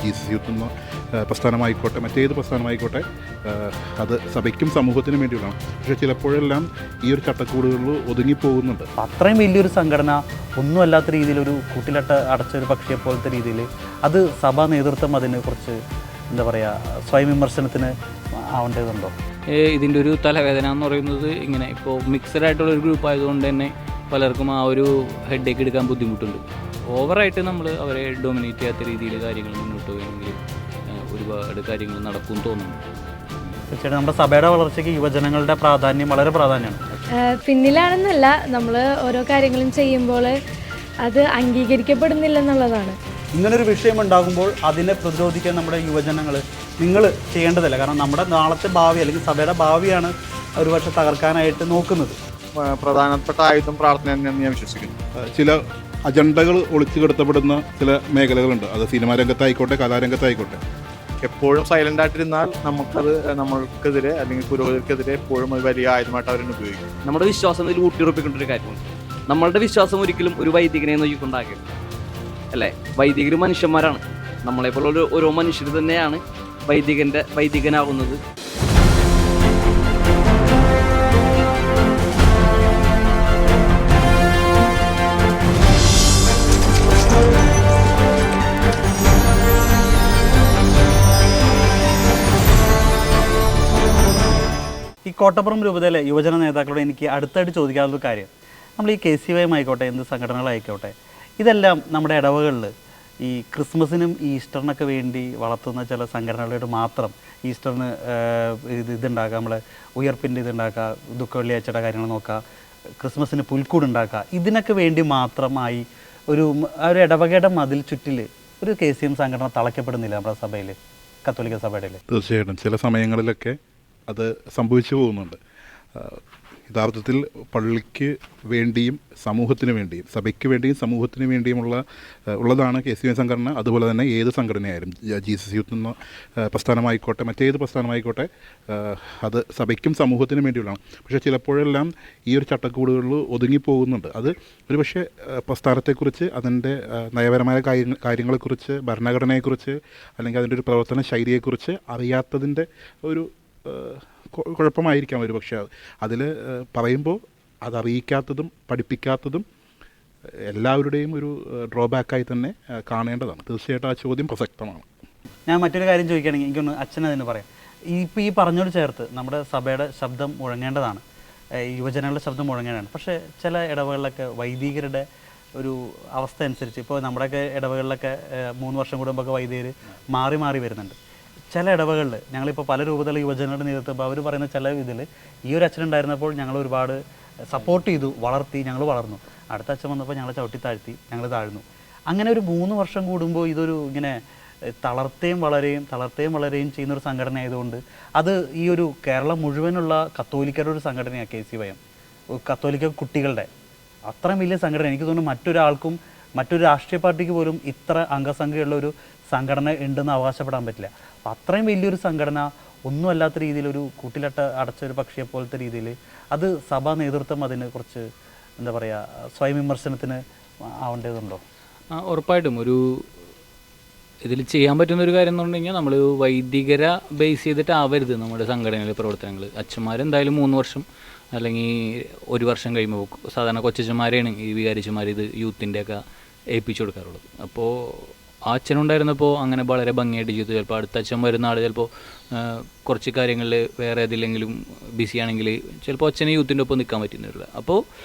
Jesus youth എന്ന പ്രസ്ഥാനമായിക്കോട്ടെ മറ്റേത് പ്രസ്ഥാനമായിക്കോട്ടെ അത് സഭയ്ക്കും സമൂഹത്തിനും വേണ്ടിയുള്ളതാണ്. പക്ഷേ ചിലപ്പോഴെല്ലാം ഈ ഒരു ചട്ടക്കൂടുകളിൽ ഒതുങ്ങിപ്പോകുന്നുണ്ട്. അത്രയും വലിയൊരു സംഘടന ഒന്നുമല്ലാത്ത രീതിയിലൊരു അടച്ചൊരു പക്ഷിയെ പോലത്തെ രീതിയിൽ അത് സഭാ നേതൃത്വം അതിനെക്കുറിച്ച് എന്താ പറയുക സ്വയം വിമർശനത്തിന് ആവേണ്ടതുണ്ടോ? ഇതിൻ്റെ ഒരു തലവേദന എന്ന് പറയുന്നത് ഇങ്ങനെ ഇപ്പോൾ മിക്സഡ് ആയിട്ടുള്ള ഒരു ഗ്രൂപ്പ് ആയതുകൊണ്ട് തന്നെ പലർക്കും ആ ഒരു ഹെഡേക്ക് എടുക്കാൻ ബുദ്ധിമുട്ടുണ്ട്. ഓവറായിട്ട് നമ്മൾ അവരെ ഡൊമിനേറ്റ് ചെയ്യാത്ത രീതിയിൽ കാര്യങ്ങൾ മുന്നോട്ട് പോയെങ്കിൽ ഒരുപാട് കാര്യങ്ങൾ നടക്കും തോന്നുന്നു. തീർച്ചയായിട്ടും നമ്മുടെ സഭയുടെ വളർച്ചയ്ക്ക് യുവജനങ്ങളുടെ പ്രാധാന്യം വളരെ പ്രാധാന്യമാണ്. പിന്നിലാണെന്നല്ല, നമ്മൾ ഓരോ കാര്യങ്ങളും ചെയ്യുമ്പോൾ അത് അംഗീകരിക്കപ്പെടുന്നില്ലെന്നുള്ളതാണ്. ഇങ്ങനൊരു വിഷയം ഉണ്ടാകുമ്പോൾ അതിനെ പ്രതിരോധിക്കാൻ നമ്മുടെ യുവജനങ്ങൾ നിങ്ങൾ ചെയ്യേണ്ടതല്ല. കാരണം നമ്മുടെ നാളത്തെ ഭാവി അല്ലെങ്കിൽ സഭയുടെ ഭാവിയാണ് ഒരുപക്ഷെ തകർക്കാനായിട്ട് നോക്കുന്നത്. പ്രധാനപ്പെട്ട ആയുധം പ്രാർത്ഥന തന്നെയെന്ന് ഞാൻ വിശ്വസിക്കുന്നു. ചില അജണ്ടകൾ ഒളിച്ചു കിടത്തപ്പെടുന്ന ചില മേഖലകളുണ്ട്. അത് സിനിമാ രംഗത്തായിക്കോട്ടെ കലാരംഗത്തായിക്കോട്ടെ. എപ്പോഴും സൈലൻ്റ് ആയിട്ടിരുന്നാൽ നമ്മൾക്കെതിരെ അല്ലെങ്കിൽ പുരോഗതിക്കെതിരെ എപ്പോഴും ഒരു വലിയ ആയുധമായിട്ട് അവരെ ഉപയോഗിക്കും. നമ്മുടെ വിശ്വാസം ഇതിൽ ഊട്ടിയുറപ്പിക്കേണ്ട ഒരു കാര്യമാണ്. നമ്മളുടെ വിശ്വാസം ഒരിക്കലും ഒരു വൈദികനെ നോക്കിക്കൊണ്ടാകരുത്, അല്ലേ? വൈദികർ മനുഷ്യന്മാരാണ്. നമ്മളെപ്പോലുള്ള ഓരോ മനുഷ്യർ തന്നെയാണ് വൈദികനാവുന്നത്. ഈ കോട്ടപ്പുറം രൂപതയിലെ യുവജന നേതാക്കളോട് എനിക്ക് അടുത്തായിട്ട് ചോദിക്കാവുന്ന കാര്യം, നമ്മൾ ഈ KCYM ആയിക്കോട്ടെ എന്ത് സംഘടനകളായിക്കോട്ടെ ഇതെല്ലാം നമ്മുടെ ഇടവകളിൽ ഈ ക്രിസ്മസിനും ഈസ്റ്ററിനൊക്കെ വേണ്ടി വളർത്തുന്ന ചില സംഘടനകളായിട്ട് മാത്രം ഈസ്റ്ററിന് ഇതുണ്ടാക്കുക, നമ്മളെ ഉയർപ്പിൻ്റെ ഇതുണ്ടാക്കുക, ദുഃഖ വെള്ളിയാഴ്ചയുടെ കാര്യങ്ങൾ നോക്കുക, ക്രിസ്മസിന് പുൽക്കൂട് ഉണ്ടാക്കുക, ഇതിനൊക്കെ വേണ്ടി മാത്രമായി ഒരു ഇടവകയുടെ മതിൽ ചുറ്റിൽ ഒരു KCM സംഘടന തളയ്ക്കപ്പെടുന്നില്ല നമ്മുടെ സഭയിൽ, കത്തോലിക്ക സഭയുടെ? തീർച്ചയായിട്ടും ചില സമയങ്ങളിലൊക്കെ അത് സംഭവിച്ചു പോകുന്നുണ്ട്. യഥാർത്ഥത്തിൽ പള്ളിക്ക് വേണ്ടിയും സമൂഹത്തിന് വേണ്ടിയും സഭയ്ക്ക് വേണ്ടിയും സമൂഹത്തിന് ഉള്ളതാണ് KCYM സംഘടന. അതുപോലെ തന്നെ ഏത് സംഘടനയായാലും ജീസസ് യൂത്ത് എന്ന പ്രസ്ഥാനമായിക്കോട്ടെ മറ്റേത് പ്രസ്ഥാനമായിക്കോട്ടെ അത് സഭയ്ക്കും സമൂഹത്തിനും വേണ്ടിയുള്ളതാണ്. പക്ഷേ ചിലപ്പോഴെല്ലാം ഈ ഒരു ചട്ടക്കൂടുകളിൽ ഒതുങ്ങിപ്പോകുന്നുണ്ട്. അത് ഒരുപക്ഷെ പ്രസ്ഥാനത്തെക്കുറിച്ച് അതിൻ്റെ നയപരമായ കാര്യങ്ങളെക്കുറിച്ച് ഭരണഘടനയെക്കുറിച്ച് അല്ലെങ്കിൽ അതിൻ്റെ ഒരു പ്രവർത്തന ശൈലിയെക്കുറിച്ച് അറിയാത്തതിൻ്റെ ഒരു കുഴപ്പമായിരിക്കാം ഒരു പക്ഷേ. അതിൽ പറയുമ്പോൾ അതറിയിക്കാത്തതും പഠിപ്പിക്കാത്തതും എല്ലാവരുടെയും ഒരു ഡ്രോബാക്കായി തന്നെ കാണേണ്ടതാണ്. തീർച്ചയായിട്ടും ആ ചോദ്യം പ്രസക്തമാണ്. ഞാൻ മറ്റൊരു കാര്യം ചോദിക്കുകയാണെങ്കിൽ എനിക്കൊന്ന് അച്ഛനതിന് പറയാം. ഇപ്പോൾ ഈ പറഞ്ഞോട് ചേർത്ത് നമ്മുടെ സഭയുടെ ശബ്ദം മുഴങ്ങേണ്ടതാണ്, യുവജനങ്ങളുടെ ശബ്ദം മുഴങ്ങേണ്ടതാണ്. പക്ഷേ ചില ഇടവകളിലൊക്കെ വൈദികരുടെ ഒരു അവസ്ഥ അനുസരിച്ച് ഇപ്പോൾ നമ്മുടെയൊക്കെ ഇടവകളിലൊക്കെ 3 വർഷം കൂടുമ്പോഴൊക്കെ വൈദികർ മാറി വരുന്നുണ്ട്. ചില ഇടവകളിൽ ഞങ്ങളിപ്പോൾ പല രൂപത്തിലുള്ള യുവജനങ്ങളുടെ നേതൃത്വം അവർ പറയുന്ന ചില ഇതിൽ ഈ ഒരു അച്ഛനുണ്ടായിരുന്നപ്പോൾ ഞങ്ങൾ ഒരുപാട് സപ്പോർട്ട് ചെയ്തു, വളർത്തി, ഞങ്ങൾ വളർന്നു. അടുത്ത അച്ഛൻ വന്നപ്പോൾ ഞങ്ങളെ ചവിട്ടി താഴ്ത്തി, ഞങ്ങൾ താഴ്ന്നു. അങ്ങനെ ഒരു 3 വർഷം കൂടുമ്പോൾ ഇതൊരു ഇങ്ങനെ തളർത്തേയും വളരെയും ചെയ്യുന്നൊരു സംഘടന ആയതുകൊണ്ട് അത് ഈ ഒരു കേരളം മുഴുവനുള്ള കത്തോലിക്കരുടെ ഒരു സംഘടനയാണ് KCYM. കത്തോലിക്ക കുട്ടികളുടെ അത്രയും വലിയ സംഘടന എനിക്ക് തോന്നുന്നു മറ്റൊരാൾക്കും മറ്റൊരു രാഷ്ട്രീയ പാർട്ടിക്ക് പോലും ഇത്ര അംഗസംഖ്യയുള്ള ഒരു സംഘടന ഉണ്ടെന്ന് അവകാശപ്പെടാൻ പറ്റില്ല. അപ്പം അത്രയും വലിയൊരു സംഘടന ഒന്നുമല്ലാത്ത രീതിയിലൊരു അടച്ചൊരു പക്ഷിയെ പോലത്തെ രീതിയിൽ അത് സഭാ നേതൃത്വം അതിനെക്കുറിച്ച് എന്താ പറയുക സ്വയം വിമർശനത്തിന് ആവേണ്ടതുണ്ടോ? ഉറപ്പായിട്ടും ഇതിൽ ചെയ്യാൻ പറ്റുന്ന ഒരു കാര്യം എന്ന് പറഞ്ഞു കഴിഞ്ഞാൽ നമ്മൾ വൈദികരെ ബേസ് ചെയ്തിട്ടാവരുത് നമ്മുടെ സംഘടനയിലെ പ്രവർത്തനങ്ങൾ. അച്ഛന്മാരെന്തായാലും 3 വർഷം അല്ലെങ്കിൽ 1 വർഷം കഴിയുമ്പോൾ സാധാരണ കൊച്ചച്ഛന്മാരെയാണ് ഈ വികാരിച്ചന്മാർ ഇത് യൂത്തിൻ്റെയൊക്കെ ഏൽപ്പിച്ചു കൊടുക്കാറുള്ളത്. അപ്പോൾ ആ അച്ഛനുണ്ടായിരുന്നപ്പോൾ അങ്ങനെ വളരെ ഭംഗിയായിട്ട് ചെയ്തു. ചിലപ്പോൾ അടുത്ത അച്ഛൻ വരുന്ന ആൾ ചിലപ്പോൾ കുറച്ച് കാര്യങ്ങളിൽ വേറെ ഏതില്ലെങ്കിലും ബിസിയാണെങ്കിൽ ചിലപ്പോൾ അച്ഛനെ യൂത്തിൻ്റെ ഒപ്പം നിൽക്കാൻ പറ്റുന്നില്ല. അപ്പോൾ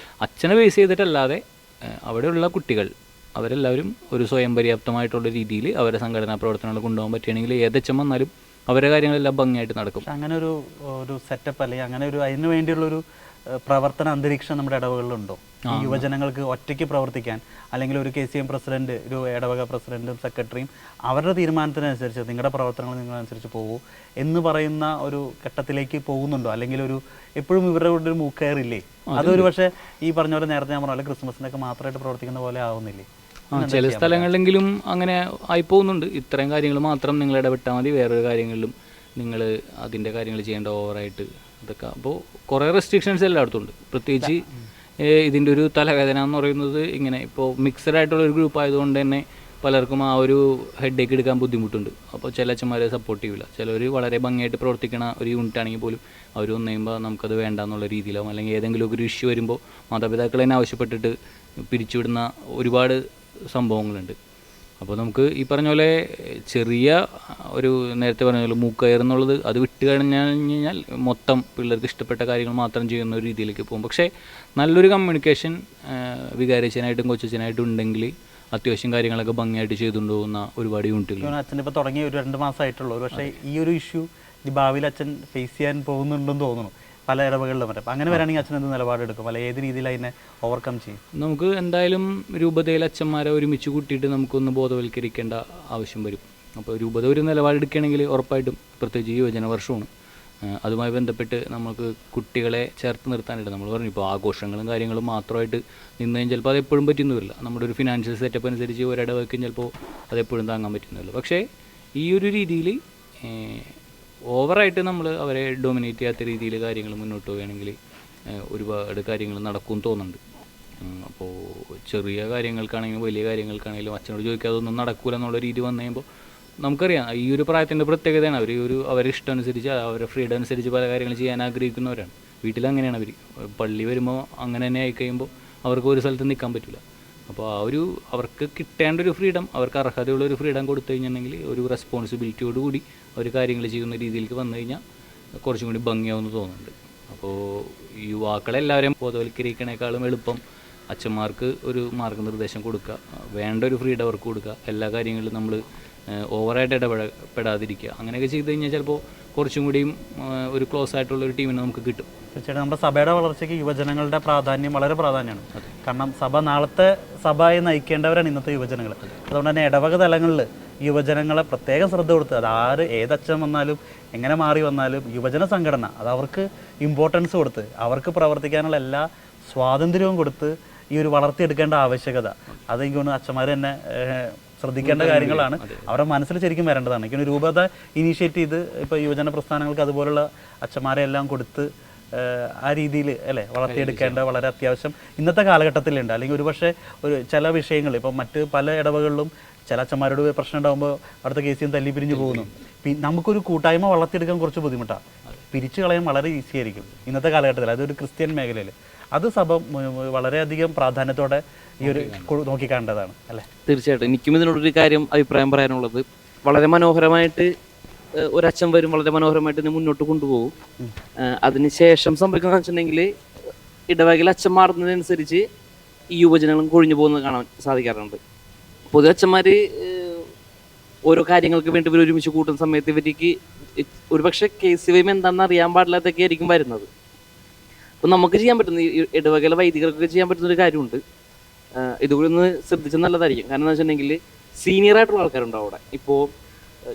അച്ഛനെ ബേസ് ചെയ്തിട്ടല്ലാതെ അവിടെയുള്ള കുട്ടികൾ അവരെല്ലാവരും ഒരു സ്വയം പര്യാപ്തമായിട്ടുള്ള രീതിയിൽ അവരുടെ സംഘടനാ പ്രവർത്തനങ്ങൾ കൊണ്ടുപോകാൻ പറ്റുകയാണെങ്കിൽ ഏതച്ഛൻ വന്നാലും അവരുടെ കാര്യങ്ങളെല്ലാം ഭംഗിയായിട്ട് നടക്കും. അങ്ങനെ ഒരു സെറ്റപ്പ് അല്ലെങ്കിൽ അങ്ങനെ അതിന് വേണ്ടിയുള്ളൊരു പ്രവർത്തന അന്തരീക്ഷം നമ്മുടെ ഇടവകളിലുണ്ടോ? ഈ യുവജനങ്ങൾക്ക് ഒറ്റയ്ക്ക് പ്രവർത്തിക്കാൻ അല്ലെങ്കിൽ ഒരു KCYM പ്രസിഡന്റ്, ഒരു ഇടവക പ്രസിഡന്റും സെക്രട്ടറിയും അവരുടെ തീരുമാനത്തിനനുസരിച്ച് നിങ്ങളുടെ പ്രവർത്തനങ്ങൾ നിങ്ങളനുസരിച്ച് പോകൂ എന്ന് പറയുന്ന ഒരു ഘട്ടത്തിലേക്ക് പോകുന്നുണ്ടോ? അല്ലെങ്കിൽ എപ്പോഴും ഇവരുടെ കൂടെ ഒരു മൂക്കയറില്ലേ? അതൊരു പക്ഷേ ഈ പറഞ്ഞ പോലെ നേരത്തെ ഞാൻ പറഞ്ഞ ക്രിസ്മസിനൊക്കെ മാത്രമായിട്ട് പ്രവർത്തിക്കുന്ന പോലെ ആവുന്നില്ലേ? ചില സ്ഥലങ്ങളിലെങ്കിലും അങ്ങനെ ആയിപ്പോകുന്നുണ്ട്. ഇത്രയും കാര്യങ്ങൾ മാത്രം നിങ്ങൾ ഇടപെട്ടാൽ മതി, വേറൊരു കാര്യങ്ങളിലും നിങ്ങൾ അതിൻ്റെ കാര്യങ്ങൾ ചെയ്യേണ്ട ഓവറായിട്ട് ഇതൊക്കെ. അപ്പോൾ കുറേ റെസ്ട്രിക്ഷൻസ് എല്ലായിടത്തും ഉണ്ട്. പ്രത്യേകിച്ച് ഇതിൻ്റെ ഒരു തലവേദന എന്ന് പറയുന്നത് ഇങ്ങനെ ഇപ്പോൾ മിക്സഡ് ആയിട്ടുള്ള ഒരു ഗ്രൂപ്പ് ആയതുകൊണ്ട് തന്നെ പലർക്കും ആ ഒരു ഹെഡേക്ക് എടുക്കാൻ ബുദ്ധിമുട്ടുണ്ട്. അപ്പോൾ ചില അച്ഛന്മാരെ സപ്പോർട്ട് ചെയ്യില്ല. ചിലർ വളരെ ഭംഗിയായിട്ട് പ്രവർത്തിക്കുന്ന ഒരു യൂണിറ്റ് ആണെങ്കിൽ പോലും അവർ വന്നു കഴിയുമ്പോൾ നമുക്കത് വേണ്ട എന്നുള്ള രീതിയിലാവും. അല്ലെങ്കിൽ ഏതെങ്കിലും ഒരു ഇഷ്യൂ വരുമ്പോൾ മാതാപിതാക്കൾ തന്നെ ആവശ്യപ്പെട്ടിട്ട് പിരിച്ചുവിടുന്ന ഒരുപാട് സംഭവങ്ങളുണ്ട്. അപ്പോൾ നമുക്ക് ഈ പറഞ്ഞ പോലെ ചെറിയ ഒരു നേരത്തെ പറഞ്ഞ പോലെ മൂക്കയർ എന്നുള്ളത് അത് വിട്ട് കഴിഞ്ഞാൽ മൊത്തം പിള്ളേർക്ക് ഇഷ്ടപ്പെട്ട കാര്യങ്ങൾ മാത്രം ചെയ്യുന്ന ഒരു രീതിയിലേക്ക് പോകും. പക്ഷേ നല്ലൊരു കമ്മ്യൂണിക്കേഷൻ വികാരിച്ചനായിട്ടും കൊച്ചനായിട്ടും ഉണ്ടെങ്കിൽ അത്യാവശ്യം കാര്യങ്ങളൊക്കെ ഭംഗിയായിട്ട് ചെയ്തുകൊണ്ട് പോകുന്ന ഒരുപാട് യൂണിറ്റുകൾ. അച്ഛൻ ഇപ്പോൾ തുടങ്ങി ഒരു 2 മാസമായിട്ടുള്ളൂ. പക്ഷേ ഈ ഒരു ഇഷ്യൂ ഈ ഭാവിയിൽ അച്ഛൻ ഫേസ് ചെയ്യാൻ പോകുന്നുണ്ടെന്ന് തോന്നുന്നു പല ഇടവകളിലും വരെ. അപ്പം അങ്ങനെ വരാണെങ്കിൽ അച്ഛൻ എന്ത് നിലപാടെടുക്കും, അല്ല ഏത് രീതിയിൽ അതിനെ ഓവർകം ചെയ്യും? നമുക്ക് എന്തായാലും രൂപതയിൽ അച്ഛന്മാരെ ഒരുമിച്ച് കൂട്ടിയിട്ട് നമുക്കൊന്ന് ബോധവൽക്കരിക്കേണ്ട ആവശ്യം വരും. അപ്പോൾ രൂപത ഒരു നിലപാടെടുക്കുകയാണെങ്കിൽ ഉറപ്പായിട്ടും, പ്രത്യേകിച്ച് യുവജന വർഷമാണ്, അതുമായി ബന്ധപ്പെട്ട് നമുക്ക് കുട്ടികളെ ചേർത്ത് നിർത്താനായിട്ട് നമ്മൾ പറഞ്ഞു. ഇപ്പോൾ ആഘോഷങ്ങളും കാര്യങ്ങളും മാത്രമായിട്ട് നിന്ന് കഴിഞ്ഞാൽ ചിലപ്പോൾ അതെപ്പോഴും പറ്റുന്നു വരില്ല. നമ്മുടെ ഒരു ഫിനാൻഷ്യൽ സെറ്റപ്പ് അനുസരിച്ച് ഒരിടവയ്ക്കും ചിലപ്പോൾ അതെപ്പോഴും താങ്ങാൻ പറ്റുന്നില്ല. പക്ഷേ ഈ ഒരു രീതിയിൽ ഓവറായിട്ട് നമ്മൾ അവരെ ഡൊമിനേറ്റ് ചെയ്യാത്ത രീതിയിൽ കാര്യങ്ങൾ മുന്നോട്ട് പോവുകയാണെങ്കിൽ ഒരുപാട് കാര്യങ്ങൾ നടക്കുമെന്ന് തോന്നുന്നുണ്ട്. അപ്പോൾ ചെറിയ കാര്യങ്ങൾക്കാണെങ്കിലും വലിയ കാര്യങ്ങൾക്കാണെങ്കിലും അച്ഛനോട് ചോദിക്കാതെ ഒന്നും നടക്കില്ല എന്നുള്ള രീതി വന്നു കഴിയുമ്പോൾ നമുക്കറിയാം ഈ ഒരു പ്രായത്തിൻ്റെ പ്രത്യേകതയാണ്. അവർ അവരുടെ ഇഷ്ടം അനുസരിച്ച് അവരുടെ ഫ്രീഡം അനുസരിച്ച് പല കാര്യങ്ങൾ ചെയ്യാൻ ആഗ്രഹിക്കുന്നവരാണ്. വീട്ടിലങ്ങനെയാണ് അവർ. പള്ളി വരുമ്പോൾ അങ്ങനെ തന്നെ ആയിക്കഴിയുമ്പോൾ അവർക്ക് ഒരു സ്ഥലത്ത് നിൽക്കാൻ പറ്റില്ല. അപ്പോൾ അവർക്ക് കിട്ടേണ്ട ഒരു ഫ്രീഡം, അവർക്ക് അർഹതയുള്ള ഒരു ഫ്രീഡം കൊടുത്തു കഴിഞ്ഞിട്ടുണ്ടെങ്കിൽ ഒരു റെസ്പോൺസിബിലിറ്റിയോടുകൂടി അവർ കാര്യങ്ങൾ ചെയ്യുന്ന രീതിയിലേക്ക് വന്നു കഴിഞ്ഞാൽ കുറച്ചും കൂടി ഭംഗിയാവുമെന്ന് തോന്നുന്നുണ്ട്. അപ്പോൾ യുവാക്കളെല്ലാവരെയും ബോധവൽക്കരിക്കണേക്കാളും എളുപ്പം അച്ഛന്മാർക്ക് ഒരു മാർഗ്ഗനിർദ്ദേശം കൊടുക്കുക, വേണ്ട ഒരു ഫ്രീഡം അവർക്ക് കൊടുക്കുക, എല്ലാ കാര്യങ്ങളിലും നമ്മൾ ഓവറായിട്ട് ഇടപെടാതിരിക്കുക. അങ്ങനെയൊക്കെ ചെയ്ത് കഴിഞ്ഞാൽ ചിലപ്പോൾ കുറച്ചും കൂടിയും ഒരു ക്ലോസ് ആയിട്ടുള്ളൊരു ടീമിനെ നമുക്ക് കിട്ടും. തീർച്ചയായിട്ടും നമ്മുടെ സഭയുടെ വളർച്ചയ്ക്ക് യുവജനങ്ങളുടെ പ്രാധാന്യം വളരെ പ്രാധാന്യമാണ്. കാരണം സഭ നാളത്തെ സഭയെ നയിക്കേണ്ടവരാണ് ഇന്നത്തെ യുവജനങ്ങൾ. അതുകൊണ്ട് തന്നെ ഇടവക തലങ്ങളിൽ യുവജനങ്ങളെ പ്രത്യേകം ശ്രദ്ധ കൊടുത്ത്, അത് ഏതച്ഛൻ വന്നാലും എങ്ങനെ മാറി വന്നാലും യുവജന സംഘടന അത് അവർക്ക് ഇമ്പോർട്ടൻസ് കൊടുത്ത് അവർക്ക് പ്രവർത്തിക്കാനുള്ള എല്ലാ സ്വാതന്ത്ര്യവും കൊടുത്ത് ഈ ഒരു വളർത്തിയെടുക്കേണ്ട ആവശ്യകത അത് എനിക്ക് തോന്നുന്നു അച്ഛന്മാർ തന്നെ ശ്രദ്ധിക്കേണ്ട കാര്യങ്ങളാണ്. അവരുടെ മനസ്സിൽ ശരിക്കും വരേണ്ടതാണ്. എനിക്ക് രൂപത ഇനീഷ്യേറ്റ് ചെയ്ത് ഇപ്പോൾ യുവജന പ്രസ്ഥാനങ്ങൾക്ക് അതുപോലുള്ള അച്ഛന്മാരെ എല്ലാം കൊടുത്ത് ആ രീതിയിൽ അല്ലേ വളർത്തിയെടുക്കേണ്ട വളരെ അത്യാവശ്യം ഇന്നത്തെ കാലഘട്ടത്തിലുണ്ട്. അല്ലെങ്കിൽ ഒരുപക്ഷെ ചില വിഷയങ്ങൾ ഇപ്പോൾ മറ്റ് പല ഇടവകളിലും ചില അച്ഛന്മാരോട് പ്രശ്നം ഉണ്ടാകുമ്പോൾ അടുത്ത കേസിൽ തല്ലി പിരിഞ്ഞു പോകുന്നു. നമുക്കൊരു കൂട്ടായ്മ വളർത്തിയെടുക്കാൻ കുറച്ച് ബുദ്ധിമുട്ടാണ്. പിരിച്ചു കളയാൻ വളരെ ഈസി ആയിരിക്കും ഇന്നത്തെ കാലഘട്ടത്തിൽ. അതൊരു ക്രിസ്ത്യൻ മേഖലയിൽ അത് സഭ വളരെയധികം പ്രാധാന്യത്തോടെ ഈ ഒരു നോക്കിക്കാണ്ടതാണ് അല്ലേ? തീർച്ചയായിട്ടും. എനിക്കും ഇതിനോടൊരു കാര്യം അഭിപ്രായം പറയാനുള്ളത്, വളരെ മനോഹരമായിട്ട് ഒരച്ഛൻ വരും, വളരെ മനോഹരമായിട്ട് ഇതിനെ മുന്നോട്ട് കൊണ്ടുപോകും. അതിനുശേഷം സംഭവിക്കുന്ന വെച്ചിട്ടുണ്ടെങ്കിൽ ഇടവകയിൽ അച്ഛൻ മാറുന്നതിനനുസരിച്ച് ഈ യുവജനങ്ങളും കൊഴിഞ്ഞു പോകുന്നത് കാണാൻ സാധിക്കാറുണ്ട്. പൊതുവെ അച്ഛന്മാർ ഓരോ കാര്യങ്ങൾക്ക് വേണ്ടി ഇവർ ഒരുമിച്ച് കൂട്ടുന്ന സമയത്ത് ഇവർക്ക് ഒരുപക്ഷെ കേസ് വൈം എന്താണെന്ന് അറിയാൻ പാടില്ലാത്തൊക്കെ ആയിരിക്കും വരുന്നത്. അപ്പം നമുക്ക് ചെയ്യാൻ പറ്റുന്ന ഈ ഇടവകയിലെ വൈദികർക്കൊക്കെ ചെയ്യാൻ പറ്റുന്നൊരു കാര്യമുണ്ട്. ഇതുകൂടി ഒന്ന് ശ്രദ്ധിച്ചാൽ നല്ലതായിരിക്കും. കാരണം എന്താ വെച്ചിട്ടുണ്ടെങ്കിൽ സീനിയർ ആയിട്ടുള്ള ആൾക്കാരുണ്ടാവും അവിടെ. ഇപ്പോൾ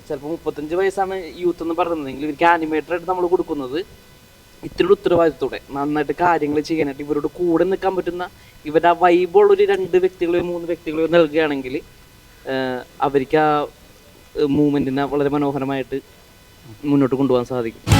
ചിലപ്പോൾ 35 വയസ്സാണ് യൂത്ത് എന്ന് പറയുന്നതെങ്കിൽ ഇവർക്ക് ആനിമേറ്ററായിട്ട് നമ്മൾ കൊടുക്കുന്നത് ഇത്തിരി ഉത്തരവാദിത്തത്തോടെ നന്നായിട്ട് കാര്യങ്ങൾ ചെയ്യാനായിട്ട് ഇവരോട് കൂടെ നിൽക്കാൻ പറ്റുന്ന ഇവരുടെ ആ വൈബുള്ളൊരു 2 വ്യക്തികളെയോ 3 വ്യക്തികളെയോ നൽകുകയാണെങ്കിൽ അവർക്ക് ആ മൂവ്മെൻറ്റിനെ വളരെ മനോഹരമായിട്ട് മുന്നോട്ട് കൊണ്ടുപോകാൻ സാധിക്കും.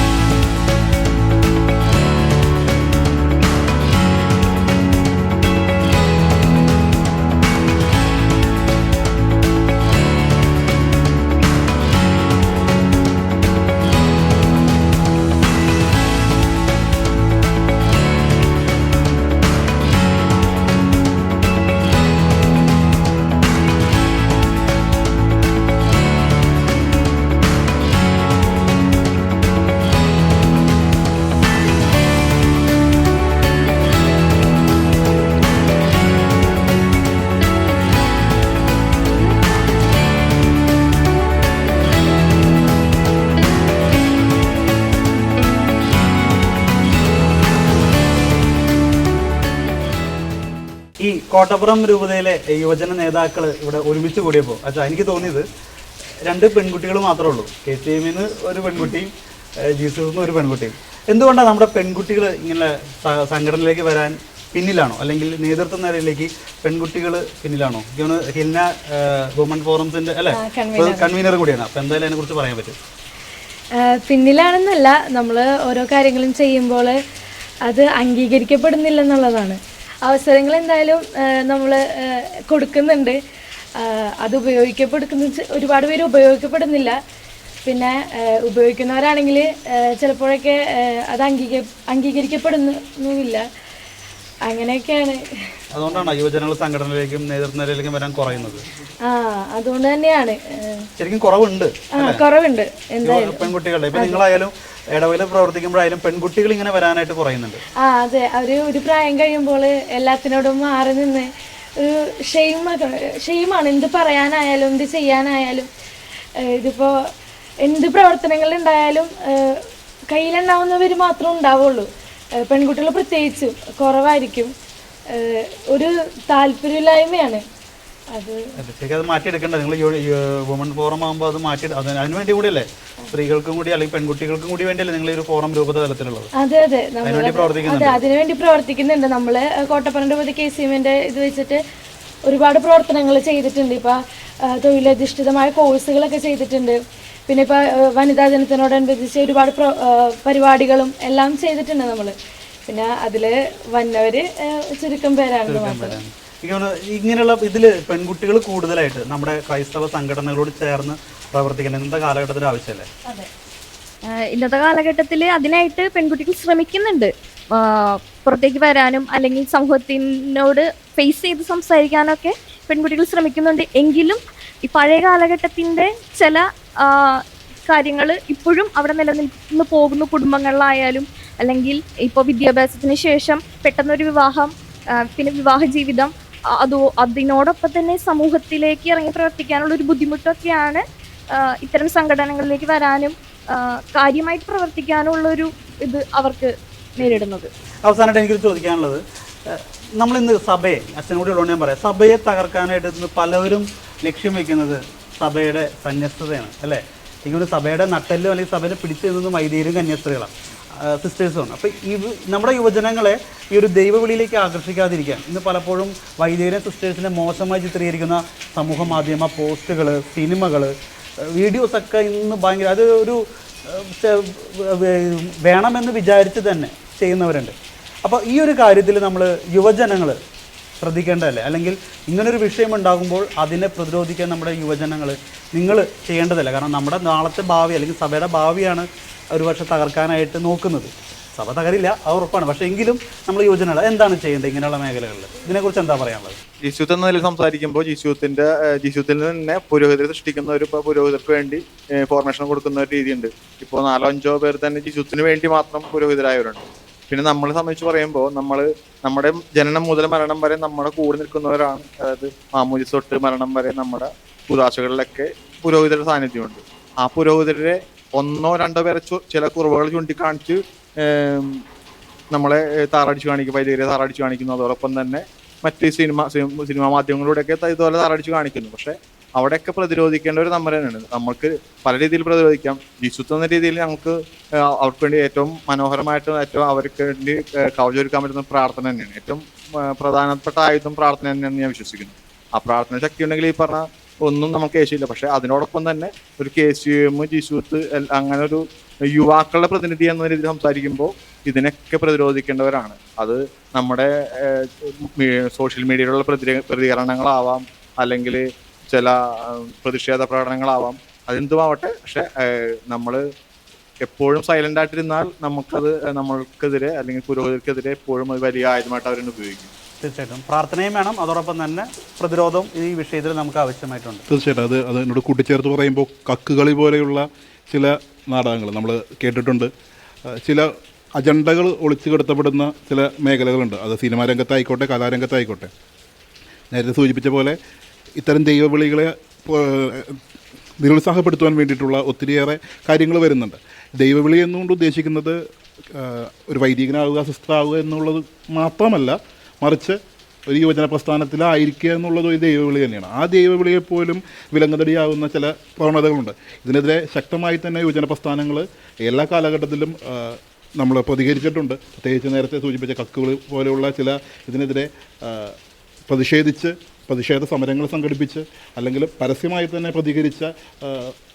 ഈ കോട്ടപ്പുറം രൂപതയിലെ യുവജന നേതാക്കൾ ഇവിടെ ഒരുമിച്ച് കൂടിയപ്പോൾ എനിക്ക് തോന്നിയത് 2 പെൺകുട്ടികൾ മാത്രമേ ഉള്ളൂ. KCM-ന്ന് ഒരു പെൺകുട്ടിയും ജീസസിന്ന് ഒരു പെൺകുട്ടിയും. എന്തുകൊണ്ടാണ് നമ്മുടെ പെൺകുട്ടികൾ ഇങ്ങനെ സംഘടനയിലേക്ക് വരാൻ പിന്നിലാണോ, അല്ലെങ്കിൽ നേതൃത്വ നിലയിലേക്ക് പെൺകുട്ടികൾ പിന്നിലാണോ? ഹിൽന വുമൺ ഫോറംസിന്റെ അല്ലെ കൺവീനർ കൂടിയാണ്. അപ്പം എന്തായാലും അതിനെ കുറിച്ച് പറയാൻ പറ്റും? പിന്നിലാണെന്നല്ല, നമ്മൾ ഓരോ കാര്യങ്ങളും ചെയ്യുമ്പോൾ അത് അംഗീകരിക്കപ്പെടുന്നില്ലെന്നുള്ളതാണ്. അവസരങ്ങൾ എന്തായാലും നമ്മൾ കൊടുക്കുന്നുണ്ട്. അത് ഒരുപാട് പേര് ഉപയോഗിക്കപ്പെടുന്നില്ല. പിന്നെ ഉപയോഗിക്കുന്നവരാണെങ്കിൽ ചിലപ്പോഴൊക്കെ അത് അംഗീകരിക്കപ്പെടുന്നില്ല. അങ്ങനെയൊക്കെയാണ്. അതുകൊണ്ടാണ് യുവജനങ്ങൾ സംഘടനയിലേക്കും നേതൃനിരയിലേക്കും വരാൻ കുറയുന്നത്. അതുകൊണ്ട് തന്നെയാണ് ശരിക്കും കുറവുണ്ട്. കുറവുണ്ട് എന്തായാലും പെൺകുട്ടികളുടെ ഇപ്പൊ നിങ്ങളായാലും ഇടവയിൽ പ്രവർത്തിക്കുമ്പോഴായാലും പെൺകുട്ടികൾ ഇങ്ങനെ വരാനായിട്ട് കുറയുന്നുണ്ട്. അതെ, ഒരു പ്രായം കഴിയുമ്പോൾ എല്ലാത്തിനോടും മാറി നിന്ന് ഒരു ഷെയിമാണ് എന്ത് പറയാനായാലും എന്ത് ചെയ്യാനായാലും. ഇതിപ്പോ എന്ത് പ്രവർത്തനങ്ങളുണ്ടായാലും കയ്യിലുണ്ടാവുന്നവർ മാത്രമേ ഉണ്ടാവുള്ളൂ. പെൺകുട്ടികൾ പ്രത്യേകിച്ചും കുറവായിരിക്കും. ഒരു താല്പര്യമില്ലായ്മയാണ് അത്. ശരിക്കും അത് മാറ്റിയെടുക്കേണ്ടത്. നിങ്ങൾ വുമൺ ഫോറം ആകുമ്പോൾ അത് അതിനുവേണ്ടി കൂടിയല്ലേ, സ്ത്രീകൾക്കും കൂടി അല്ലെങ്കിൽ പെൺകുട്ടികൾക്കും കൂടി വേണ്ടിയല്ലേ നിങ്ങൾ ഒരു ഫോറം രൂപതലത്തിലുള്ളത്? അതെ, അതിനുവേണ്ടി പ്രവർത്തിക്കുന്നുണ്ട്. നമ്മള് കോട്ടപ്പറമ്പ് രൂപത KCMന്റെ ഇത് വെച്ചിട്ട് ഒരുപാട് പ്രവർത്തനങ്ങൾ ചെയ്തിട്ടുണ്ട്. ഇപ്പൊ തൊഴിലധിഷ്ഠിതമായ കോഴ്സുകളൊക്കെ ചെയ്തിട്ടുണ്ട്. പിന്നെ ഇപ്പൊ വനിതാ ദിനത്തിനോടനുബന്ധിച്ച് ഒരുപാട് പരിപാടികളും എല്ലാം ചെയ്തിട്ടുണ്ട് നമ്മള്. പിന്നെ അതില് വന്നവര് ചുരുക്കം പേരാണെന്ന് മാത്രം. ഇങ്ങനെയുള്ള ഇതില് പെൺകുട്ടികൾ കൂടുതലായിട്ട് നമ്മുടെ ക്രൈസ്തവ സംഘടനകളോട് ചേർന്ന് പ്രവർത്തിക്കണം ഇന്നത്തെ കാലഘട്ടത്തിൽ ആവശ്യമല്ലേ? അതെ, ഇന്നത്തെ കാലഘട്ടത്തിൽ അതിനായിട്ട് പെൺകുട്ടികൾ ശ്രമിക്കുന്നുണ്ട്. പുറത്തേക്ക് വരാനും അല്ലെങ്കിൽ സമൂഹത്തിനോട് ഫേസ് ചെയ്ത് സംസാരിക്കാനൊക്കെ പെൺകുട്ടികൾ ശ്രമിക്കുന്നുണ്ട്. എങ്കിലും ഈ പഴയ കാലഘട്ടത്തിൻ്റെ ചില കാര്യങ്ങൾ ഇപ്പോഴും അവിടെ നിലനിന്ന് പോകുന്ന കുടുംബങ്ങളിലായാലും അല്ലെങ്കിൽ ഇപ്പോൾ വിദ്യാഭ്യാസത്തിന് ശേഷം പെട്ടെന്നൊരു വിവാഹം, പിന്നെ വിവാഹ ജീവിതം, അതിനോടൊപ്പം തന്നെ സമൂഹത്തിലേക്ക് ഇറങ്ങി പ്രവർത്തിക്കാനുള്ള ഒരു ബുദ്ധിമുട്ടൊക്കെയാണ് ഇത്തരം സംഘടനകളിലേക്ക് വരാനും കാര്യമായിട്ട് പ്രവർത്തിക്കാനുള്ളൊരു ഇത് അവർക്ക് നേരിടുന്നത്. അവസാനമായിട്ട് എനിക്കൊരു ചോദിക്കാനുള്ളത്, നമ്മളിന്ന് സഭയെ, അച്ഛനോട് ഉള്ളതുകൊണ്ട് ഞാൻ പറയാം, സഭയെ തകർക്കാനായിട്ട് ഇന്ന് പലവരും ലക്ഷ്യം വെക്കുന്നത് സഭയുടെ സന്യസ്തതയാണ് അല്ലേ? എനിക്കൊരു സഭയുടെ നട്ടെല്ലോ അല്ലെങ്കിൽ സഭയെ പിടിച്ചു നിന്നത് വൈദികരും കന്യാസ്ത്രീകളാണ്, സിസ്റ്റേഴ്സുമാണ്. അപ്പോൾ നമ്മുടെ യുവജനങ്ങളെ ഈ ഒരു ദൈവവിളിയിലേക്ക് ആകർഷിക്കാതിരിക്കാൻ ഇന്ന് പലപ്പോഴും വൈദികരെ സിസ്റ്റേഴ്സിനെ മോശമായി ചിത്രീകരിക്കുന്ന സമൂഹ മാധ്യമ പോസ്റ്റുകൾ, സിനിമകൾ, വീഡിയോസൊക്കെ ഇന്ന് ഭയങ്കര അത് ഒരു വേണമെന്ന് വിചാരിച്ച് തന്നെ ചെയ്യുന്നവരുണ്ട്. അപ്പോൾ ഈ ഒരു കാര്യത്തിൽ നമ്മൾ യുവജനങ്ങൾ ശ്രദ്ധിക്കേണ്ടതല്ലേ? അല്ലെങ്കിൽ ഇങ്ങനൊരു വിഷയം ഉണ്ടാകുമ്പോൾ അതിനെ പ്രതിരോധിക്കാൻ നമ്മുടെ യുവജനങ്ങൾ നിങ്ങൾ ചെയ്യേണ്ടതല്ല. കാരണം നമ്മുടെ നാളത്തെ ഭാവി അല്ലെങ്കിൽ സഭയുടെ ഭാവിയാണ് ഒരുപക്ഷെ തകർക്കാനായിട്ട് നോക്കുന്നത്. സഭ തകരില്ല, അത് ഉറപ്പാണ്. പക്ഷേ എങ്കിലും നമ്മൾ യുവജനങ്ങൾ എന്താണ് ചെയ്യേണ്ടത് ഇങ്ങനെയുള്ള മേഖലകളിൽ? ഇതിനെക്കുറിച്ച് എന്താ പറയാനുള്ളത്? ജിസ്യൂത്ത് എന്ന നിലയിൽ സംസാരിക്കുമ്പോൾ ജിസ്യൂത്തിൽ തന്നെ പുരോഹിതരെ സൃഷ്ടിക്കുന്ന ഒരു പുരോഹിതർക്ക് വേണ്ടി ഫോർമേഷൻ കൊടുക്കുന്ന ഒരു രീതിയുണ്ട്. ഇപ്പോൾ 4-5 പേർ തന്നെ ജിസ്യൂത്തിന് വേണ്ടി മാത്രം പുരോഹിതരായവരുണ്ട്. പിന്നെ നമ്മളെ സംബന്ധിച്ച് പറയുമ്പോൾ നമ്മുടെ ജനനം മുതൽ മരണം വരെ നമ്മുടെ കൂടെ നിൽക്കുന്നവരാണ്. അതായത് മാമോദിസ തൊട്ട് മരണം വരെ നമ്മുടെ ഉദാശകളിലൊക്കെ പുരോഹിതരുടെ സാന്നിധ്യമുണ്ട്. ആ പുരോഹിതരെ 1-2 പേരെ ചില കുറവുകൾ ചൂണ്ടിക്കാണിച്ച് നമ്മളെ താറടിച്ച് കാണിക്കും, വൈദികരെ താറടിച്ച് കാണിക്കുന്നു. അതോടൊപ്പം തന്നെ മറ്റ് സിനിമാ മാധ്യമങ്ങളിലൂടെയൊക്കെ ഇതുപോലെ താറടിച്ച് കാണിക്കുന്നു. പക്ഷെ അവിടെയൊക്കെ പ്രതിരോധിക്കേണ്ടവർ നമ്മൾ തന്നെയാണ്. നമുക്ക് പല രീതിയിൽ പ്രതിരോധിക്കാം. ജിസുത്ത് എന്ന രീതിയിൽ ഞങ്ങൾക്ക് അവർക്ക് വേണ്ടി ഏറ്റവും മനോഹരമായിട്ട് ഏറ്റവും അവർക്ക് വേണ്ടി കവചൊരുക്കാൻ പറ്റുന്ന പ്രാർത്ഥന തന്നെയാണ്. ഏറ്റവും പ്രധാനപ്പെട്ട ആയുധം പ്രാർത്ഥന തന്നെയാണെന്ന് ഞാൻ വിശ്വസിക്കുന്നു. ആ പ്രാർത്ഥന ശക്തി ഉണ്ടെങ്കിൽ ഈ പറഞ്ഞ ഒന്നും നമുക്ക് ഏശയില്ല. പക്ഷെ അതിനോടൊപ്പം തന്നെ ഒരു KCM, ജിസുത്ത് അങ്ങനെ ഒരു യുവാക്കളുടെ പ്രതിനിധി എന്ന രീതിയിൽ സംസാരിക്കുമ്പോൾ ഇതിനൊക്കെ പ്രതിരോധിക്കേണ്ടവരാണ്. അത് നമ്മുടെ സോഷ്യൽ മീഡിയയിലുള്ള പ്രതികരണങ്ങളാവാം, അല്ലെങ്കിൽ ചില പ്രതിഷേധ പ്രകടനങ്ങളാവാം, അതെന്തുമാവട്ടെ. പക്ഷെ നമ്മൾ എപ്പോഴും സൈലന്റ് ആയിട്ടിരുന്നാൽ നമ്മൾക്കെതിരെ അല്ലെങ്കിൽ പുരോഹിതർക്കെതിരെ എപ്പോഴും അത് വലിയ ആയുധമായിട്ട് അവരെ ഉപയോഗിക്കും. തീർച്ചയായിട്ടും പ്രാർത്ഥനയും വേണം, അതോടൊപ്പം തന്നെ പ്രതിരോധവും ഈ വിഷയത്തിൽ നമുക്ക് ആവശ്യമായിട്ടുണ്ട്. തീർച്ചയായിട്ടും അത് എന്നോട് കൂട്ടിച്ചേർത്ത് പറയുമ്പോൾ കക്കുകളി പോലെയുള്ള ചില നാടകങ്ങൾ നമ്മൾ കേട്ടിട്ടുണ്ട്. ചില അജണ്ടകൾ ഒളിച്ചു കിടത്തപ്പെടുന്ന ചില മേഖലകളുണ്ട്. അത് സിനിമാ രംഗത്തായിക്കോട്ടെ, കലാരംഗത്തായിക്കോട്ടെ. നേരത്തെ സൂചിപ്പിച്ച പോലെ ഇത്തരം ദൈവവിളികളെ നിരുത്സാഹപ്പെടുത്തുവാൻ വേണ്ടിയിട്ടുള്ള ഒത്തിരിയേറെ കാര്യങ്ങൾ വരുന്നുണ്ട്. ദൈവവിളി എന്നുകൊണ്ട് ഉദ്ദേശിക്കുന്നത് ഒരു വൈദികനാവുക, സിസ്റ്ററാവുക എന്നുള്ളത് മാത്രമല്ല, മറിച്ച് ഒരു യുവജന പ്രസ്ഥാനത്തിലായിരിക്കുക എന്നുള്ളത് ഒരു ദൈവവിളി തന്നെയാണ്. ആ ദൈവവിളിയെപ്പോലും വിലങ്ങുതടിയാവുന്ന ചില പ്രവണതകളുണ്ട്. ഇതിനെതിരെ ശക്തമായി തന്നെ യുവജന പ്രസ്ഥാനങ്ങൾ എല്ലാ കാലഘട്ടത്തിലും നമ്മൾ പ്രതികരിച്ചിട്ടുണ്ട്. പ്രത്യേകിച്ച് നേരത്തെ സൂചിപ്പിച്ച കക്കുകൾ പോലെയുള്ള ചില ഇതിനെതിരെ പ്രതിഷേധ സമരങ്ങൾ സംഘടിപ്പിച്ച് അല്ലെങ്കിൽ പരസ്യമായി തന്നെ പ്രതികരിച്ച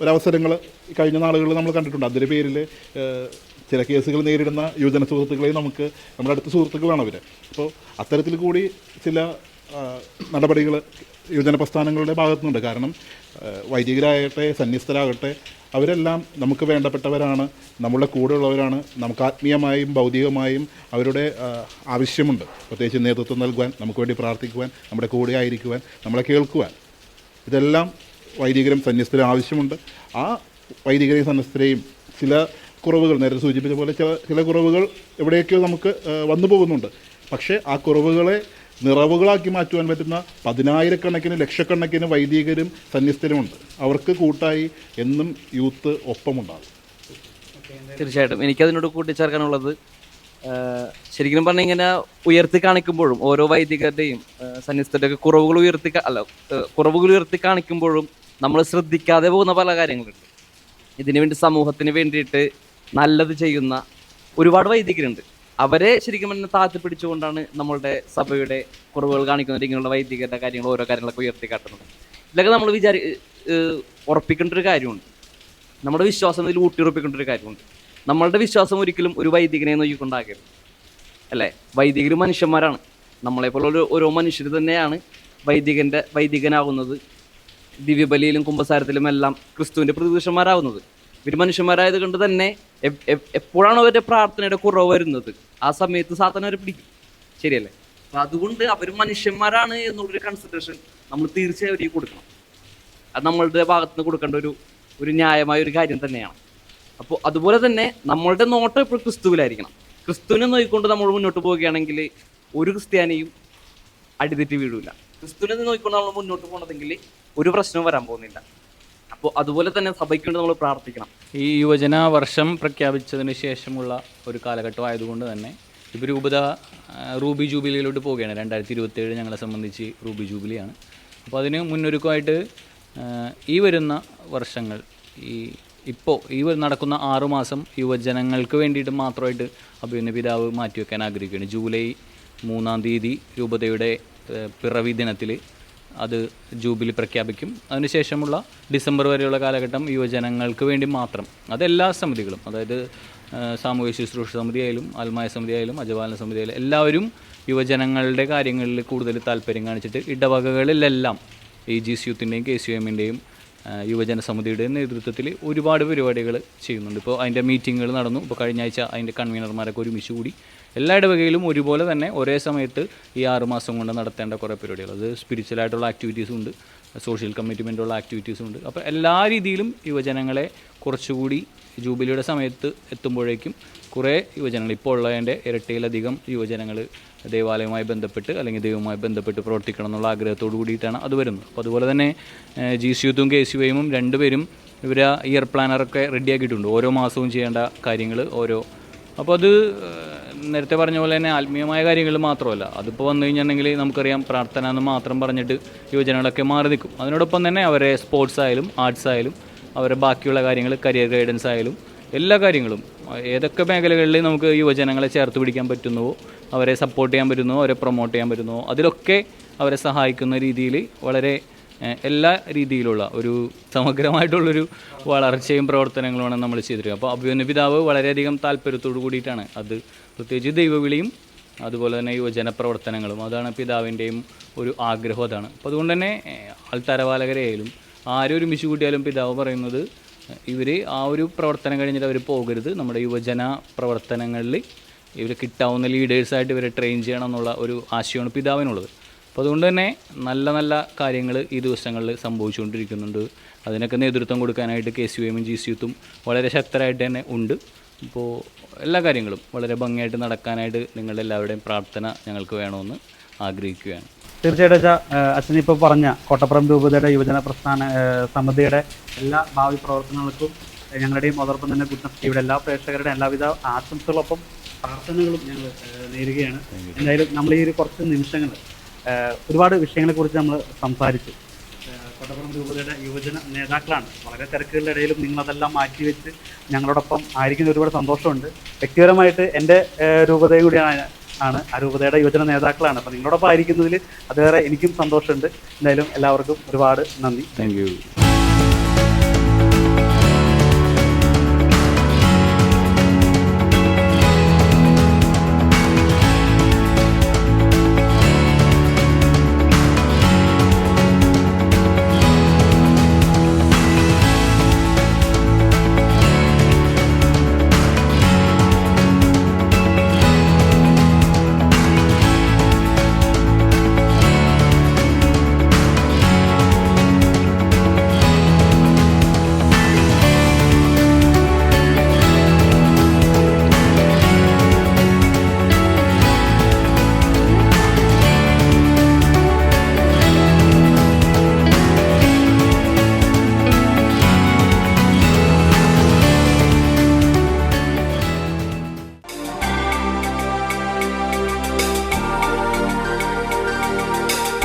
ഒരവസരങ്ങൾ കഴിഞ്ഞ നാളുകളിൽ നമ്മൾ കണ്ടിട്ടുണ്ട്. അതിൻ്റെ പേരിൽ ചില കേസുകൾ നേരിടുന്ന യുവജന സുഹൃത്തുക്കളെയും നമ്മുടെ അടുത്ത സുഹൃത്തുക്കളാണ് അവർ. അപ്പോൾ അത്തരത്തിൽ കൂടി ചില നടപടികൾ യുവജന പ്രസ്ഥാനങ്ങളുടെ ഭാഗത്തുനിന്നുണ്ട്. കാരണം വൈദികരാകട്ടെ സന്യസ്തരാകട്ടെ അവരെല്ലാം നമുക്ക് വേണ്ടപ്പെട്ടവരാണ്, നമ്മളുടെ കൂടെയുള്ളവരാണ്. നമുക്ക് ആത്മീയമായും ഭൗതികമായും അവരുടെ ആവശ്യമുണ്ട്. പ്രത്യേകിച്ച് നേതൃത്വം നൽകുവാൻ, നമുക്ക് വേണ്ടി പ്രാർത്ഥിക്കുവാൻ, നമ്മുടെ കൂടെ ആയിരിക്കുവാൻ, നമ്മളെ കേൾക്കുവാൻ, ഇതെല്ലാം വൈദികരും സന്യസ്തരും ആവശ്യമുണ്ട്. ആ വൈദികരെയും സന്യസ്തരെയും ചില കുറവുകൾ, നേരത്തെ സൂചിപ്പിച്ച പോലെ ചില കുറവുകൾ എവിടെയൊക്കെയോ നമുക്ക് വന്നു പോകുന്നുണ്ട്. പക്ഷേ ആ കുറവുകളെ നിറവുകളാക്കി മാറ്റുവാൻ പറ്റുന്ന പതിനായിരക്കണക്കിന് ലക്ഷക്കണക്കിന് വൈദികരും സന്യസ്തരുമുണ്ട്. അവർക്ക് കൂട്ടായി എന്നും യൂത്ത് ഒപ്പമുണ്ടാകും. തീർച്ചയായിട്ടും എനിക്കതിനോട് കൂട്ടിച്ചേർക്കാനുള്ളത്, ശരിക്കും പറഞ്ഞാൽ ഇങ്ങനെ ഉയർത്തി കാണിക്കുമ്പോഴും ഓരോ വൈദികരുടെയും സന്യസ്തരുടെയൊക്കെ കുറവുകൾ ഉയർത്തി കാണിക്കുമ്പോഴും നമ്മൾ ശ്രദ്ധിക്കാതെ പോകുന്ന പല കാര്യങ്ങളുണ്ട്. ഇതിനു വേണ്ടി സമൂഹത്തിന് വേണ്ടിയിട്ട് നല്ലത് ചെയ്യുന്ന ഒരുപാട് വൈദികരുണ്ട്. അവരെ ശരിക്കും പറഞ്ഞാൽ താഴ്ത്തി പിടിച്ചുകൊണ്ടാണ് നമ്മളുടെ സഭയുടെ കുറവുകൾ കാണിക്കുന്നത്. ഇങ്ങനെയുള്ള വൈദികരുടെ കാര്യങ്ങൾ, ഓരോ കാര്യങ്ങളൊക്കെ ഉയർത്തി കാട്ടുന്നത്. ഇതൊക്കെ നമ്മൾ ഉറപ്പിക്കേണ്ട ഒരു കാര്യമുണ്ട്. നമ്മുടെ വിശ്വാസം ഇതിൽ ഊട്ടിയുറപ്പിക്കേണ്ട ഒരു കാര്യമുണ്ട്. നമ്മളുടെ വിശ്വാസം ഒരിക്കലും ഒരു വൈദികനെ നോക്കിക്കൊണ്ടാകരുത്, അല്ലേ? വൈദികർ മനുഷ്യന്മാരാണ്. നമ്മളെപ്പോലുള്ള ഓരോ മനുഷ്യർ തന്നെയാണ് വൈദികനാകുന്നത്. ദിവ്യബലിയിലും കുമ്പസാരത്തിലും എല്ലാം ക്രിസ്തുവിൻ്റെ പ്രതിപുരുഷന്മാരാകുന്നത്. ഇവർ മനുഷ്യന്മാരായത് കൊണ്ട് തന്നെ എപ്പോഴാണ് അവരുടെ പ്രാർത്ഥനയുടെ കുറവ് വരുന്നത്, ആ സമയത്ത് സാത്താൻ അവരെ പിടിക്കും. ശരിയല്ലേ? അപ്പം അതുകൊണ്ട് അവർ മനുഷ്യന്മാരാണ് എന്നുള്ളൊരു കൺസിഡറേഷൻ നമ്മൾ തീർച്ചയായും അവർക്ക് കൊടുക്കണം. അത് നമ്മളുടെ ഭാഗത്ത് നിന്ന് കൊടുക്കേണ്ട ഒരു ന്യായമായ ഒരു കാര്യം തന്നെയാണ്. അപ്പോൾ അതുപോലെ തന്നെ നമ്മളുടെ നോട്ടം ഇപ്പോൾ ക്രിസ്തുവിലായിരിക്കണം. ക്രിസ്തുവിനെ നോക്കിക്കൊണ്ട് നമ്മൾ മുന്നോട്ട് പോവുകയാണെങ്കിൽ ഒരു ക്രിസ്ത്യാനിയും അടിതെറ്റി വീഴില്ല. ക്രിസ്തുവിനെ നോക്കിക്കൊണ്ട് നമ്മൾ മുന്നോട്ട് പോകണമെങ്കിൽ ഒരു പ്രശ്നവും വരാൻ പോകുന്നില്ല. അപ്പോൾ അതുപോലെ തന്നെ സഭയ്ക്ക് വേണ്ടി നമ്മൾ പ്രാർത്ഥിക്കണം. ഈ യുവജന വർഷം പ്രഖ്യാപിച്ചതിന് ശേഷമുള്ള ഒരു കാലഘട്ടമായതുകൊണ്ട് തന്നെ ഇപ്പോൾ രൂപത റൂബി ജൂബിലിയിലോട്ട് പോവുകയാണ്. 2027 ഞങ്ങളെ സംബന്ധിച്ച് റൂബി ജൂബിലിയാണ്. അപ്പോൾ അതിന് മുന്നൊരുക്കമായിട്ട് ഈ വരുന്ന വർഷങ്ങൾ ഇപ്പോൾ നടക്കുന്ന 6 മാസം യുവജനങ്ങൾക്ക് വേണ്ടിയിട്ട് മാത്രമായിട്ട് അഭിമന്യ പിതാവ് മാറ്റിവെക്കാൻ ആഗ്രഹിക്കുകയാണ്. ജൂലൈ 3-ാം തീയതി രൂപതയുടെ പിറവി ദിനത്തിൽ അത് ജൂബിലി പ്രഖ്യാപിക്കും. അതിനുശേഷമുള്ള ഡിസംബർ വരെയുള്ള കാലഘട്ടം യുവജനങ്ങൾക്ക് വേണ്ടി മാത്രം. അതെല്ലാ സമിതികളും, അതായത് സാമൂഹ്യ ശുശ്രൂഷ സമിതി ആയാലും ആത്മായ സമിതി ആയാലും അജപാലന സമിതി ആയാലും എല്ലാവരും യുവജനങ്ങളുടെ കാര്യങ്ങളിൽ കൂടുതൽ താല്പര്യം കാണിച്ചിട്ട് ഇടവകകളിലെല്ലാം ഈ GCUത്തിൻ്റെയും KCUMൻ്റെയും യുവജന സമിതിയുടെയും നേതൃത്വത്തിൽ ഒരുപാട് പരിപാടികൾ ചെയ്യുന്നുണ്ട്. ഇപ്പോൾ അതിൻ്റെ മീറ്റിങ്ങുകൾ നടന്നു. ഇപ്പോൾ കഴിഞ്ഞ ആഴ്ച അതിൻ്റെ കൺവീനർമാരൊക്കെ ഒരുമിച്ച് കൂടി എല്ലാ ഇടവകയിലും ഒരുപോലെ തന്നെ ഒരേ സമയത്ത് ഈ 6 മാസം കൊണ്ട് നടത്തേണ്ട കുറേ പരിപാടികൾ, അത് സ്പിരിച്വലായിട്ടുള്ള ആക്ടിവിറ്റീസും ഉണ്ട്, സോഷ്യൽ കമ്മിറ്റ്മെൻറ്റുള്ള ആക്ടിവിറ്റീസും ഉണ്ട്. അപ്പോൾ എല്ലാ രീതിയിലും യുവജനങ്ങളെ കുറച്ചുകൂടി ജൂബിലിയുടെ സമയത്ത് എത്തുമ്പോഴേക്കും കുറേ യുവജനങ്ങൾ, ഇപ്പോൾ ഉള്ളതിൻ്റെ ഇരട്ടിയിലധികം യുവജനങ്ങൾ ദേവാലയവുമായി ബന്ധപ്പെട്ട് അല്ലെങ്കിൽ ദൈവവുമായി ബന്ധപ്പെട്ട് പ്രവർത്തിക്കണം എന്നുള്ള ആഗ്രഹത്തോടു കൂടിയിട്ടാണ് അത് വരുന്നത്. അപ്പോൾ അതുപോലെ തന്നെ GCUത്തും KCUM രണ്ടുപേരും ഇവർ ഇയർ പ്ലാനറൊക്കെ റെഡിയാക്കിയിട്ടുണ്ട്. ഓരോ മാസവും ചെയ്യേണ്ട കാര്യങ്ങൾ അപ്പോൾ അത് നേരത്തെ പറഞ്ഞ പോലെ തന്നെ ആത്മീയമായ കാര്യങ്ങൾ മാത്രമല്ല, അതിപ്പോൾ വന്നു കഴിഞ്ഞിട്ടുണ്ടെങ്കിൽ നമുക്കറിയാം പ്രാർത്ഥന എന്ന് മാത്രം പറഞ്ഞിട്ട് യുവജനങ്ങളൊക്കെ മാറി നിൽക്കും. അതിനോടൊപ്പം തന്നെ അവരെ സ്പോർട്സ് ആയാലും ആർട്സ് ആയാലും അവരെ ബാക്കിയുള്ള കാര്യങ്ങൾ, കരിയർ ഗൈഡൻസ് ആയാലും എല്ലാ കാര്യങ്ങളും ഏതൊക്കെ മേഖലകളിൽ നമുക്ക് യുവജനങ്ങളെ ചേർത്ത് പിടിക്കാൻ പറ്റുന്നുവോ, അവരെ സപ്പോർട്ട് ചെയ്യാൻ പറ്റുന്നുവോ, അവരെ പ്രൊമോട്ട് ചെയ്യാൻ പറ്റുന്നുവോ അതിലൊക്കെ അവരെ സഹായിക്കുന്ന രീതിയിൽ വളരെ എല്ലാ രീതിയിലുള്ള ഒരു സമഗ്രമായിട്ടുള്ളൊരു വളർച്ചയും പ്രവർത്തനങ്ങളുമാണ് നമ്മൾ ചെയ്തിരിക്കുന്നത്. അപ്പോൾ അഭിമന്യ പിതാവ് വളരെയധികം താല്പര്യത്തോടു കൂടിയിട്ടാണ് അത്, പ്രത്യേകിച്ച് ദൈവവിളിയും അതുപോലെ തന്നെ യുവജന പ്രവർത്തനങ്ങളും, അതാണ് പിതാവിൻ്റെയും ഒരു ആഗ്രഹം അതാണ്. അപ്പോൾ അതുകൊണ്ട് തന്നെ ആൾത്തരവാലകരെയായാലും ആരും ഒരുമിച്ച് കൂട്ടിയാലും പിതാവ് പറയുന്നത് ഇവർ ആ ഒരു പ്രവർത്തനം കഴിഞ്ഞിട്ട് അവർ പോകരുത്, നമ്മുടെ യുവജന പ്രവർത്തനങ്ങളിൽ ഇവർ കിട്ടാവുന്ന ലീഡേഴ്സായിട്ട് ഇവരെ ട്രെയിൻ ചെയ്യണം എന്നുള്ള ഒരു ആശയമാണ് പിതാവിനുള്ളത്. അപ്പോൾ അതുകൊണ്ട് തന്നെ നല്ല നല്ല കാര്യങ്ങൾ ഈ ദിവസങ്ങളിൽ സംഭവിച്ചുകൊണ്ടിരിക്കുന്നുണ്ട്. അതിനൊക്കെ നേതൃത്വം കൊടുക്കാനായിട്ട് KCUM GCUത്തും വളരെ ശക്തരായിട്ട് തന്നെ ഉണ്ട്. ഇപ്പോൾ എല്ലാ കാര്യങ്ങളും വളരെ ഭംഗിയായിട്ട് നടക്കാനായിട്ട് നിങ്ങളുടെ എല്ലാവരുടെയും പ്രാർത്ഥന ഞങ്ങൾക്ക് വേണമെന്ന് ആഗ്രഹിക്കുകയാണ്. തീർച്ചയായിട്ടും അച്ഛനിപ്പോൾ പറഞ്ഞ കോട്ടപ്പുറം രൂപതയുടെ യുവജന സമിതിയുടെ എല്ലാ ഭാവി പ്രവർത്തനങ്ങൾക്കും ഞങ്ങളുടെയും അതോടൊപ്പം തന്നെ ഗുഡ്നസ് ടിവിയുടെ എല്ലാ പ്രേക്ഷകരുടെയും എല്ലാവിധ ആശംസകളൊപ്പം പ്രാർത്ഥനകളും ഞങ്ങൾ നേരുകയാണ്. എന്തായാലും നമ്മൾ ഈ ഒരു കുറച്ച് നിമിഷങ്ങൾ ഒരുപാട് വിഷയങ്ങളെക്കുറിച്ച് നമ്മൾ സംസാരിച്ചു. കോട്ടപ്പുറം രൂപതയുടെ യുവജന നേതാക്കളാണ്. വളരെ തിരക്കുകളുടെ ഇടയിലും നിങ്ങളതെല്ലാം മാറ്റിവെച്ച് ഞങ്ങളോടൊപ്പം ആയിരിക്കുന്ന ഒരുപാട് സന്തോഷമുണ്ട്. വ്യക്തിപരമായിട്ട് എൻ്റെ രൂപതയും കൂടിയാണ് ആ രൂപതയുടെ യുവജന നേതാക്കളാണ്. അപ്പോൾ നിങ്ങളോടൊപ്പം ആയിരിക്കുന്നതിൽ അതേറെ എനിക്കും സന്തോഷമുണ്ട്. എന്തായാലും എല്ലാവർക്കും ഒരുപാട് നന്ദി. Thank you.